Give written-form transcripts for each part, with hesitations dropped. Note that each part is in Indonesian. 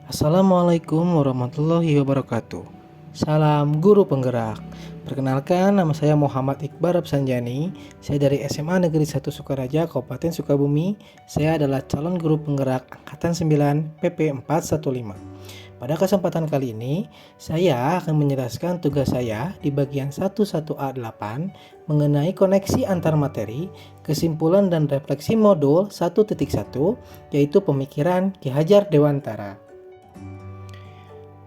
Assalamualaikum warahmatullahi wabarakatuh. Salam guru penggerak. Perkenalkan, nama saya Muhammad Iqbal Rapsanjani. Saya dari SMA Negeri 1 Sukaraja, Kabupaten Sukabumi. Saya adalah calon guru penggerak Angkatan 9 PP 415. Pada kesempatan kali ini, saya akan menjelaskan tugas saya di bagian 11A8 mengenai koneksi antar materi, kesimpulan dan refleksi modul 1.1, yaitu pemikiran Ki Hajar Dewantara.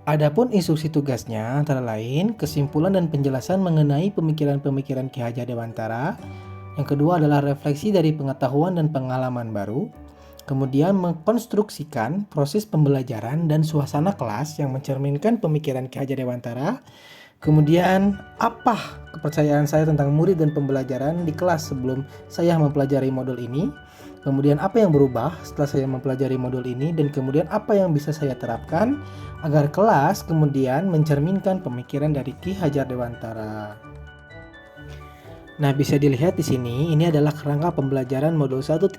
Adapun instruksi tugasnya antara lain kesimpulan dan penjelasan mengenai pemikiran-pemikiran Ki Hajar Dewantara. Yang kedua adalah refleksi dari pengetahuan dan pengalaman baru. Kemudian mengkonstruksikan proses pembelajaran dan suasana kelas yang mencerminkan pemikiran Ki Hajar Dewantara. Kemudian apa kepercayaan saya tentang murid dan pembelajaran di kelas sebelum saya mempelajari modul ini. Kemudian apa yang berubah setelah saya mempelajari modul ini, dan kemudian apa yang bisa saya terapkan agar kelas kemudian mencerminkan pemikiran dari Ki Hajar Dewantara. Nah, bisa dilihat di sini, ini adalah kerangka pembelajaran modul 1.1.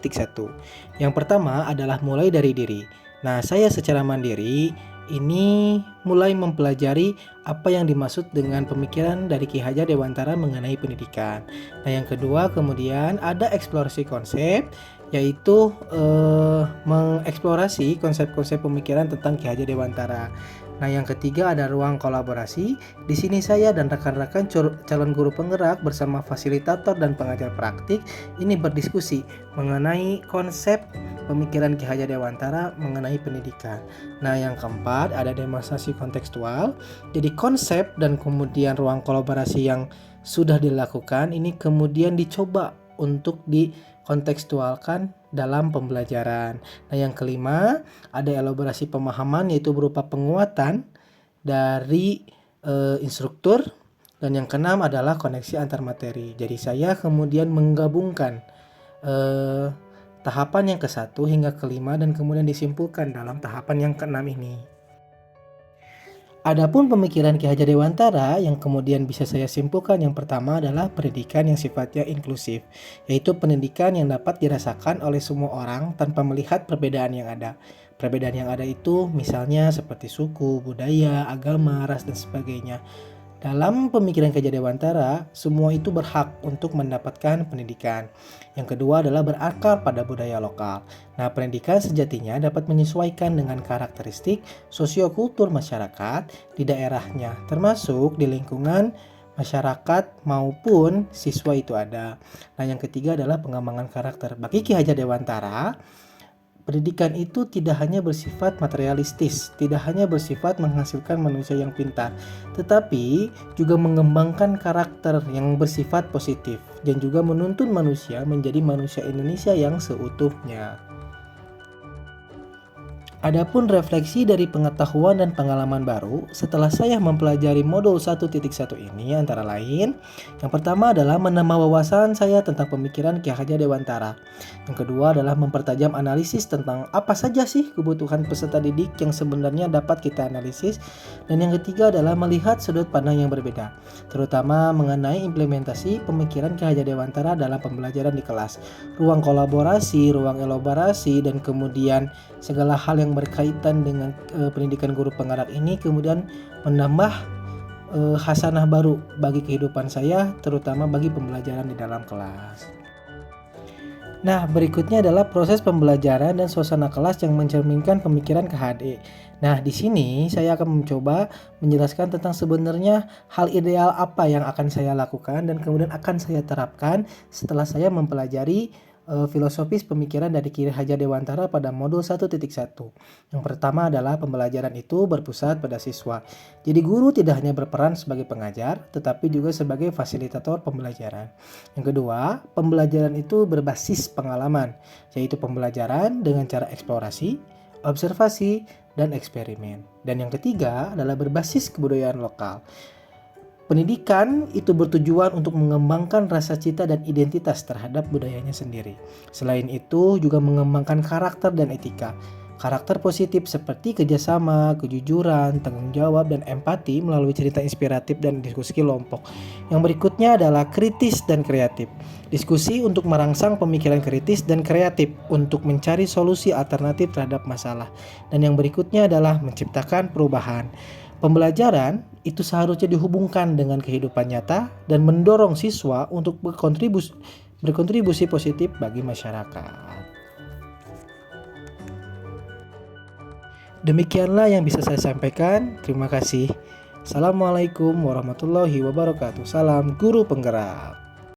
Yang pertama adalah mulai dari diri. Nah, saya secara mandiri ini mulai mempelajari apa yang dimaksud dengan pemikiran dari Ki Hajar Dewantara mengenai pendidikan. Nah, yang kedua kemudian ada eksplorasi konsep, yaitu mengeksplorasi konsep-konsep pemikiran tentang Ki Hajar Dewantara. Nah, yang ketiga ada ruang kolaborasi. Di sini saya dan rekan-rekan calon guru penggerak bersama fasilitator dan pengajar praktik ini berdiskusi mengenai konsep pemikiran Ki Hajar Dewantara mengenai pendidikan. Nah, yang keempat ada demonstrasi kontekstual. Jadi konsep dan kemudian ruang kolaborasi yang sudah dilakukan ini kemudian dicoba untuk dikontekstualkan dalam pembelajaran. Nah, yang kelima ada elaborasi pemahaman, yaitu berupa penguatan dari instruktur. Dan yang keenam adalah koneksi antar materi. Jadi saya kemudian menggabungkan tahapan yang ke-1 hingga ke-5 dan kemudian disimpulkan dalam tahapan yang ke-6 ini. Adapun pemikiran Ki Hajar Dewantara yang kemudian bisa saya simpulkan, yang pertama adalah pendidikan yang sifatnya inklusif, yaitu pendidikan yang dapat dirasakan oleh semua orang tanpa melihat perbedaan yang ada. Perbedaan yang ada itu misalnya seperti suku, budaya, agama, ras, dan sebagainya. Dalam pemikiran Ki Hajar Dewantara, semua itu berhak untuk mendapatkan pendidikan. Yang kedua adalah berakar pada budaya lokal. Nah, pendidikan sejatinya dapat menyesuaikan dengan karakteristik sosiokultur masyarakat di daerahnya, termasuk di lingkungan masyarakat maupun siswa itu ada. Nah, yang ketiga adalah pengembangan karakter. Bagi Ki Hajar Dewantara, pendidikan itu tidak hanya bersifat materialistis, tidak hanya bersifat menghasilkan manusia yang pintar, tetapi juga mengembangkan karakter yang bersifat positif dan juga menuntun manusia menjadi manusia Indonesia yang seutuhnya. Adapun refleksi dari pengetahuan dan pengalaman baru setelah saya mempelajari modul 1.1 ini antara lain, yang pertama adalah menambah wawasan saya tentang pemikiran Ki Hajar Dewantara. Yang kedua adalah mempertajam analisis tentang apa saja sih kebutuhan peserta didik yang sebenarnya dapat kita analisis. Dan yang ketiga adalah melihat sudut pandang yang berbeda, terutama mengenai implementasi pemikiran Ki Hajar Dewantara dalam pembelajaran di kelas. Ruang kolaborasi, ruang elaborasi, dan kemudian segala hal yang berkaitan dengan pendidikan guru penggerak ini kemudian menambah hasanah baru bagi kehidupan saya, terutama bagi pembelajaran di dalam kelas. Nah, berikutnya adalah proses pembelajaran dan suasana kelas yang mencerminkan pemikiran KHD. Nah, di sini saya akan mencoba menjelaskan tentang sebenarnya hal ideal apa yang akan saya lakukan dan kemudian akan saya terapkan setelah saya mempelajari filosofis pemikiran dari Ki Hajar Dewantara pada modul 1.1. Yang pertama adalah pembelajaran itu berpusat pada siswa. Jadi guru tidak hanya berperan sebagai pengajar, tetapi juga sebagai fasilitator pembelajaran. Yang kedua, pembelajaran itu berbasis pengalaman, yaitu pembelajaran dengan cara eksplorasi, observasi, dan eksperimen. Dan yang ketiga adalah berbasis kebudayaan lokal. Pendidikan itu bertujuan untuk mengembangkan rasa cita dan identitas terhadap budayanya sendiri. Selain itu juga mengembangkan karakter dan etika. Karakter positif seperti kerjasama, kejujuran, tanggung jawab, dan empati melalui cerita inspiratif dan diskusi kelompok. Yang berikutnya adalah kritis dan kreatif. Diskusi untuk merangsang pemikiran kritis dan kreatif untuk mencari solusi alternatif terhadap masalah. Dan yang berikutnya adalah menciptakan perubahan. Pembelajaran itu seharusnya dihubungkan dengan kehidupan nyata dan mendorong siswa untuk berkontribusi positif bagi masyarakat. Demikianlah yang bisa saya sampaikan. Terima kasih. Assalamualaikum warahmatullahi wabarakatuh. Salam guru penggerak.